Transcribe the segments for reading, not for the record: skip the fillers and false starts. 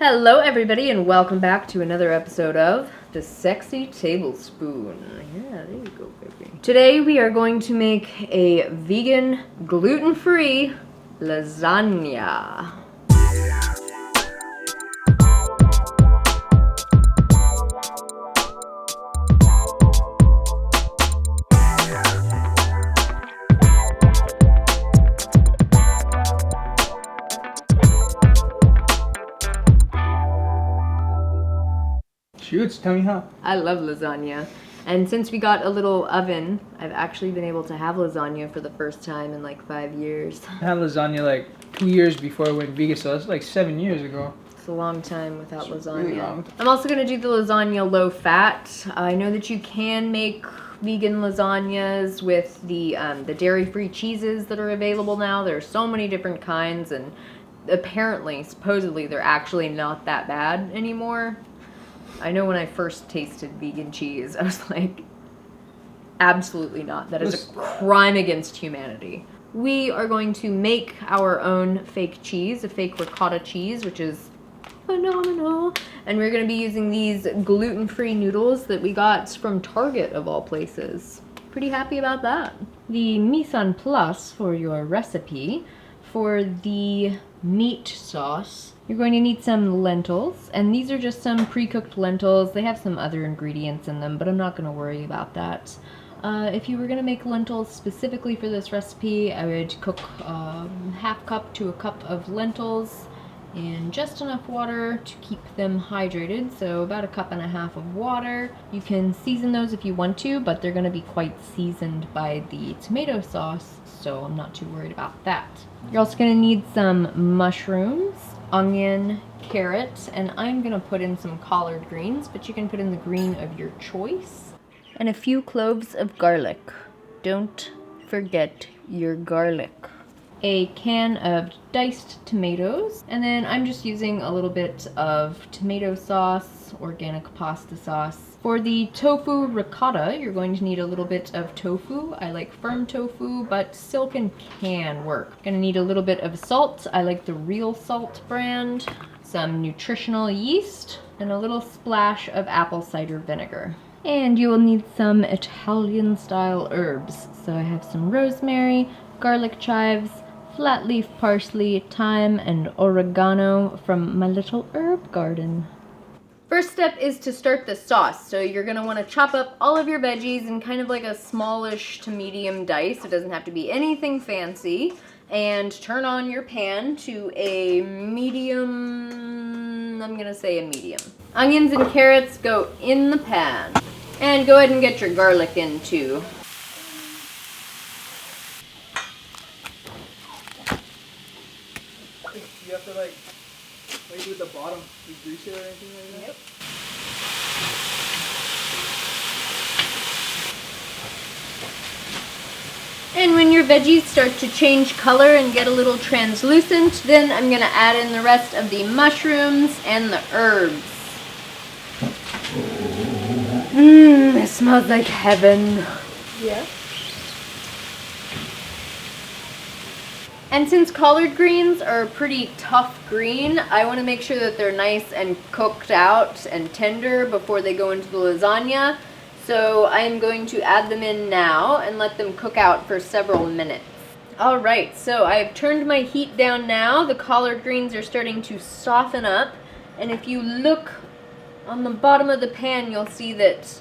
Hello everybody and welcome back to another episode of the Sexy Tablespoon. Yeah, there you go, baby. Today we are going to make a vegan, gluten-free lasagna. Shoots, tell me how. I love lasagna. And since we got a little oven, I've actually been able to have lasagna for the first time in like 5 years. I had lasagna like 2 years before I went vegan, so that's like 7 years ago. It's a long time without lasagna. Really long. I'm also going to do the lasagna low fat. I know that you can make vegan lasagnas with the dairy-free cheeses that are available now. There are so many different kinds, and apparently, supposedly, they're actually not that bad anymore. I know when I first tasted vegan cheese, I was like, absolutely not. That is a crime against humanity. We are going to make our own fake cheese, a fake ricotta cheese, which is phenomenal. And we're going to be using these gluten-free noodles that we got from Target, of all places. Pretty happy about that. The mise en place for your recipe, for the meat sauce, you're going to need some lentils, and these are just some pre-cooked lentils. They have some other ingredients in them, but I'm not going to worry about that. If you were going to make lentils specifically for this recipe, I would cook half cup to a cup of lentils in just enough water to keep them hydrated, so about 1.5 cups of water. You can season those if you want to, but they're going to be quite seasoned by the tomato sauce, so I'm not too worried about that. You're also going to need some mushrooms, onion, carrot, and I'm going to put in some collard greens, but you can put in the green of your choice. And a few cloves of garlic. Don't forget your garlic. A can of diced tomatoes, and then I'm just using a little bit of tomato sauce, organic pasta sauce. For the tofu ricotta, you're going to need a little bit of tofu. I like firm tofu, but silken can work. Gonna need a little bit of salt. I like the Real Salt brand. Some nutritional yeast, and a little splash of apple cider vinegar. And you will need some Italian-style herbs. So I have some rosemary, garlic chives, flat leaf parsley, thyme, and oregano from my little herb garden. First step is to start the sauce. So you're going to want to chop up all of your veggies in kind of like a smallish to medium dice. It doesn't have to be anything fancy. And turn on your pan to a medium, I'm going to say a medium. Onions and carrots go in the pan. And go ahead and get your garlic in too. You have to like do with the bottom, you grease it or anything like that? Yep. And when your veggies start to change color and get a little translucent, then I'm going to add in the rest of the mushrooms and the herbs. It smells like heaven. Yeah. And since collard greens are a pretty tough green, I want to make sure that they're nice and cooked out and tender before they go into the lasagna. So I am going to add them in now and let them cook out for several minutes. Alright, so I've turned my heat down now. The collard greens are starting to soften up. And if you look on the bottom of the pan, you'll see that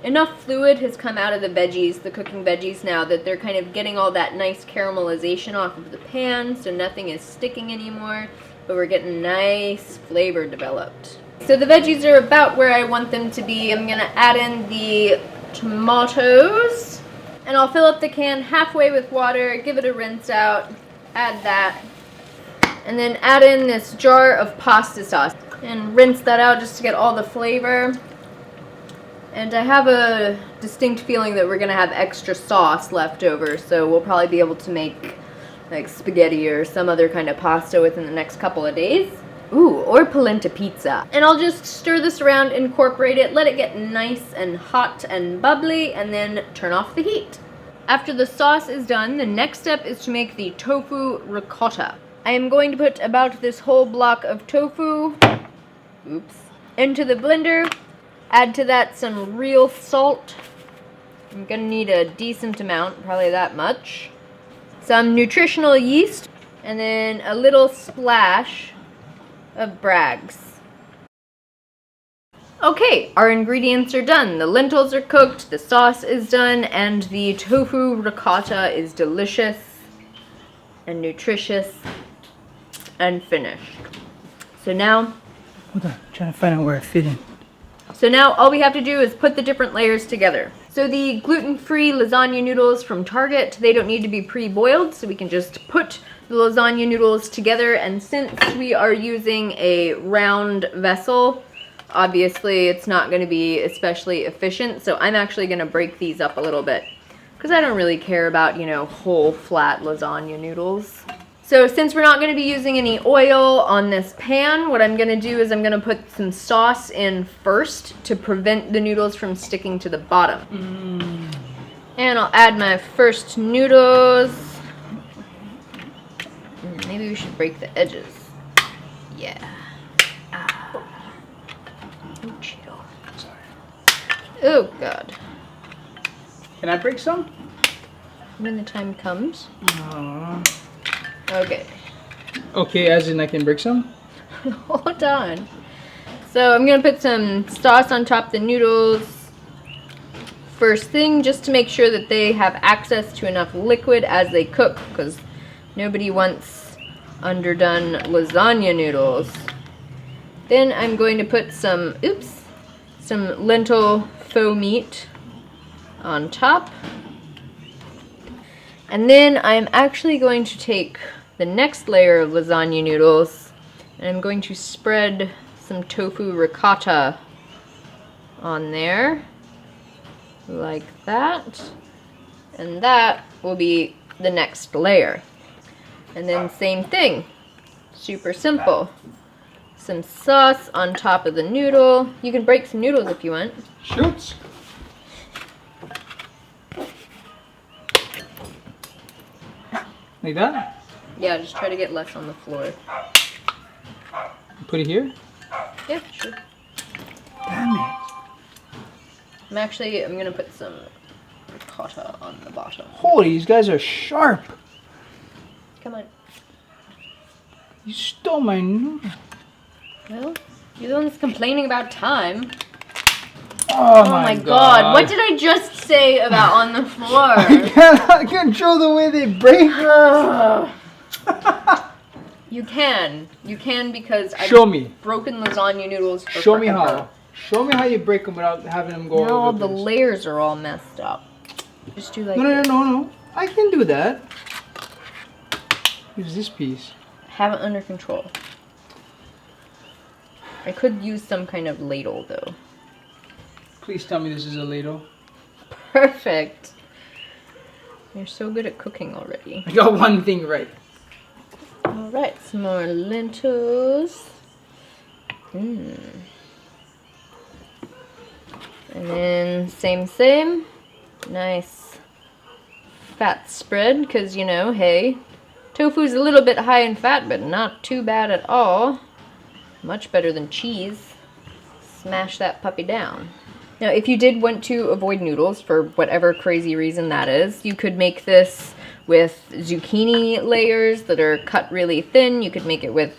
enough fluid has come out of the veggies, the cooking veggies now, that they're kind of getting all that nice caramelization off of the pan, so nothing is sticking anymore, but we're getting nice flavor developed. So the veggies are about where I want them to be. I'm going to add in the tomatoes, and I'll fill up the can halfway with water, give it a rinse out, add that, and then add in this jar of pasta sauce, and rinse that out just to get all the flavor. And I have a distinct feeling that we're going to have extra sauce left over, so we'll probably be able to make like spaghetti or some other kind of pasta within the next couple of days. Ooh, or polenta pizza. And I'll just stir this around, incorporate it, let it get nice and hot and bubbly, and then turn off the heat. After the sauce is done, the next step is to make the tofu ricotta. I am going to put about this whole block of tofu oops, into the blender. Add to that some real salt. I'm gonna need a decent amount, probably that much. Some nutritional yeast, and then a little splash of Bragg's. Okay, our ingredients are done. The lentils are cooked, the sauce is done, and the tofu ricotta is delicious and nutritious and finished. So now, Hold on, trying to find out where I fit in. So now all we have to do is put the different layers together. So the gluten-free lasagna noodles from Target, they don't need to be pre-boiled, so we can just put the lasagna noodles together. And since we are using a round vessel, obviously it's not going to be especially efficient. So I'm actually going to break these up a little bit because I don't really care about, you know, whole flat lasagna noodles. So since we're not going to be using any oil on this pan, what I'm going to do is I'm going to put some sauce in first to prevent the noodles from sticking to the bottom. And I'll add my first noodles. Maybe we should break the edges. Yeah. Oh, chill. Sorry. Oh, God. Can I break some? When the time comes. Okay. Okay, as in I can break some? Hold on. So I'm going to put some sauce on top of the noodles first thing, just to make sure that they have access to enough liquid as they cook, because nobody wants underdone lasagna noodles. Then I'm going to put some lentil faux meat on top. And then I'm actually going to take the next layer of lasagna noodles and I'm going to spread some tofu ricotta on there, like that. And that will be the next layer. And then same thing, super simple. Some sauce on top of the noodle. You can break some noodles if you want. Shoots. Like that? Yeah, just try to get less on the floor. Put it here? Yeah, sure. Damn it. I'm gonna put some ricotta on the bottom. Holy, these guys are sharp. Come on. You stole my noodle. Well, you're the one that's complaining about time. Oh my god. What did I just say about on the floor? I cannot control the way they break. You can. You can because Show me. broken lasagna noodles for Show me forever. how. Show me how you break them without having them go No, over the place. layers are all messed up. Just do like No. I can do that. Use this piece. Have it under control. I could use some kind of ladle though. Please tell me this is a ladle. Perfect. You're so good at cooking already. I got one thing right. Alright, some more lentils. And then same. Nice fat spread, because you know, hey, tofu's a little bit high in fat, but not too bad at all. Much better than cheese. Smash that puppy down. Now, if you did want to avoid noodles for whatever crazy reason that is, you could make this with zucchini layers that are cut really thin. You could make it with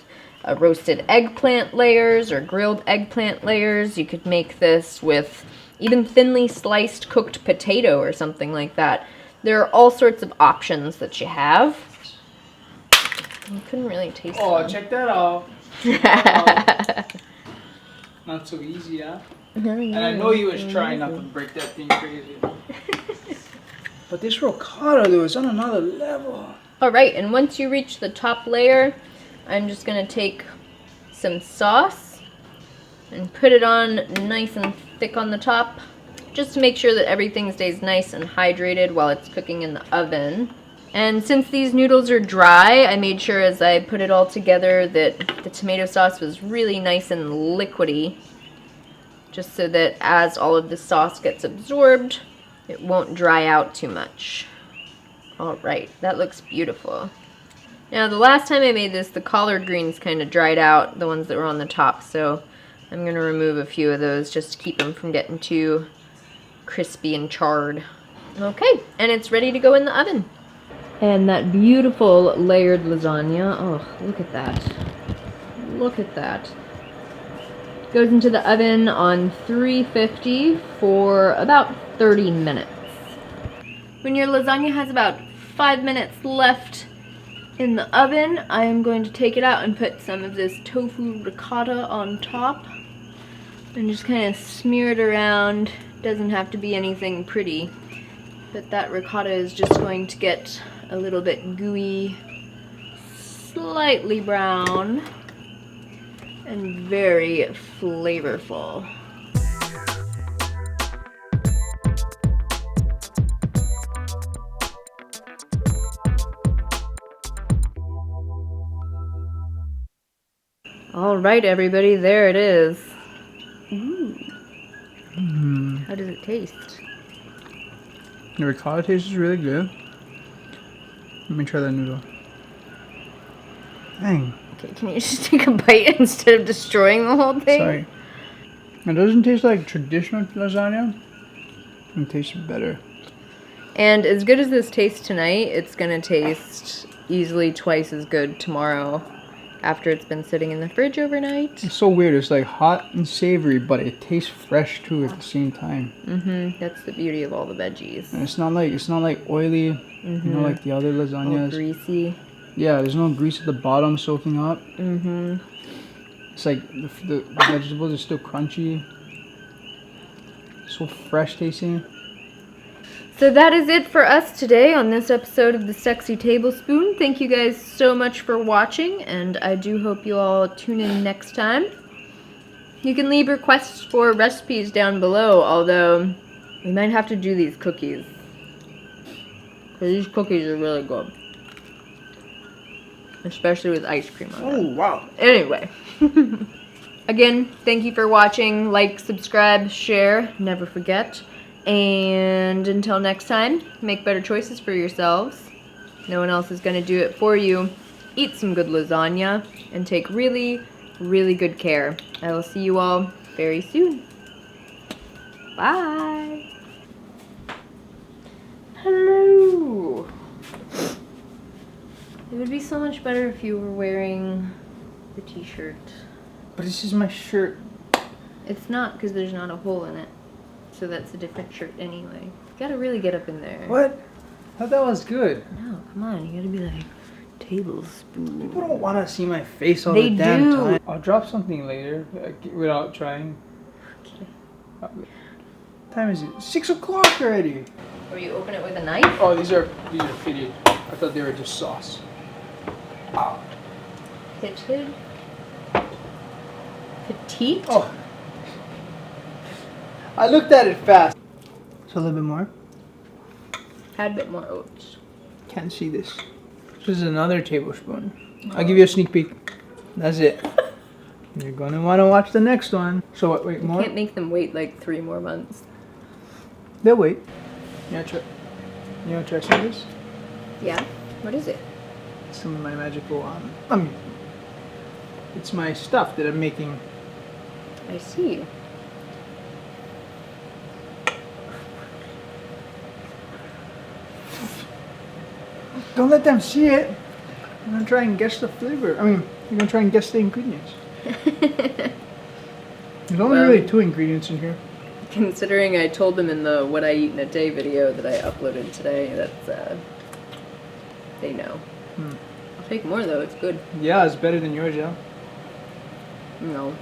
roasted eggplant layers or grilled eggplant layers. You could make this with even thinly sliced cooked potato or something like that. There are all sorts of options that you have. You couldn't really taste them. Check that out. Not so easy, huh? And I know you was trying not to break that thing crazy. But this ricotta, though, is on another level. Alright, and once you reach the top layer, I'm just going to take some sauce and put it on nice and thick on the top, just to make sure that everything stays nice and hydrated while it's cooking in the oven. And since these noodles are dry, I made sure as I put it all together that the tomato sauce was really nice and liquidy, just so that as all of the sauce gets absorbed, it won't dry out too much. Alright, that looks beautiful. Now, the last time I made this, the collard greens kind of dried out, the ones that were on the top, so I'm going to remove a few of those just to keep them from getting too crispy and charred. Okay, and it's ready to go in the oven. And that beautiful layered lasagna, oh, look at that. Look at that. Goes into the oven on 350 for about 30 minutes. When your lasagna has about 5 minutes left in the oven, I am going to take it out and put some of this tofu ricotta on top and just kind of smear it around. Doesn't have to be anything pretty, but that ricotta is just going to get a little bit gooey, slightly brown, and very flavorful. All right, everybody, there it is. Ooh. How does it taste? The ricotta tastes really good. Let me try that noodle. Dang. Okay, can you just take a bite instead of destroying the whole thing? Sorry. It doesn't taste like traditional lasagna. It tastes better. And as good as this tastes tonight, it's gonna taste easily twice as good tomorrow after it's been sitting in the fridge overnight. It's so weird. It's like hot and savory, but it tastes fresh too at the same time. That's the beauty of all the veggies. And it's not like oily, you know, like the other lasagnas. Greasy. Yeah, there's no grease at the bottom soaking up. It's like the vegetables are still crunchy. So fresh tasting. So that is it for us today on this episode of the Sexy Tablespoon. Thank you guys so much for watching, and I do hope you all tune in next time. You can leave requests for recipes down below, although we might have to do these cookies, because these cookies are really good. Especially with ice cream on them. Oh, wow. Anyway. Again, thank you for watching. Like, subscribe, share, never forget. And until next time, make better choices for yourselves. No one else is going to do it for you. Eat some good lasagna and take really, really good care. I will see you all very soon. Bye. Hello. It would be so much better if you were wearing the t-shirt. But this is my shirt. It's not, because there's not a hole in it. So that's a different shirt anyway. You gotta really get up in there. What? I thought that was good. No, come on. You gotta be like, tablespoon. People don't want to see my face all the damn time. I'll drop something later without trying. Okay. What time is it? 6 o'clock already. Or you open it with a knife? Oh, these are fitted. I thought they were just sauce. Wow. Petite? Petite? Oh. I looked at it fast. So a little bit more. Add a bit more oats. Can't see this. This is another tablespoon. I'll give you a sneak peek. That's it. You're gonna want to watch the next one. So what? Wait, more? You can't make them wait like 3 more months. They'll wait. You wanna try some of this? Yeah? What is it? Some of my magical it's my stuff that I'm making. I see. Don't let them see it. I'm gonna try and guess the flavor. I mean, you're gonna try and guess the ingredients. There's only really 2 ingredients in here. Considering I told them in the What I Eat in a Day video that I uploaded today, that's, they know. I'll take more though, it's good. Yeah, it's better than yours, yeah. No.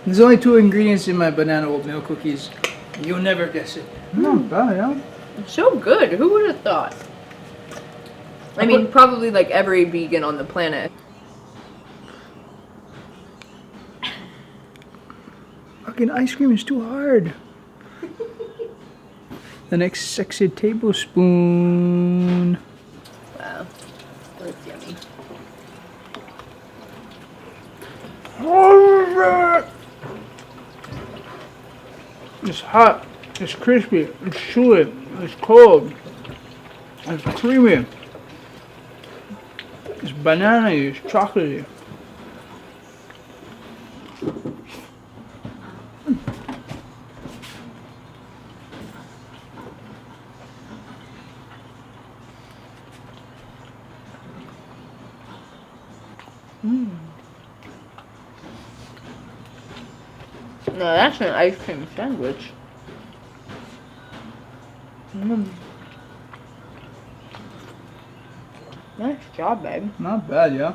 There's only 2 ingredients in my banana oatmeal cookies. You'll never guess it. Not bad, yeah. It's so good, who would have thought? I mean, probably like every vegan on the planet. Fucking ice cream is too hard. The next Sexy Tablespoon. Wow, that's yummy. It's hot, it's crispy, it's chewy, it's cold, it's creamy, it's banana-y, it's chocolatey. No, that's an ice cream sandwich. Nice job, babe. Not bad, yeah.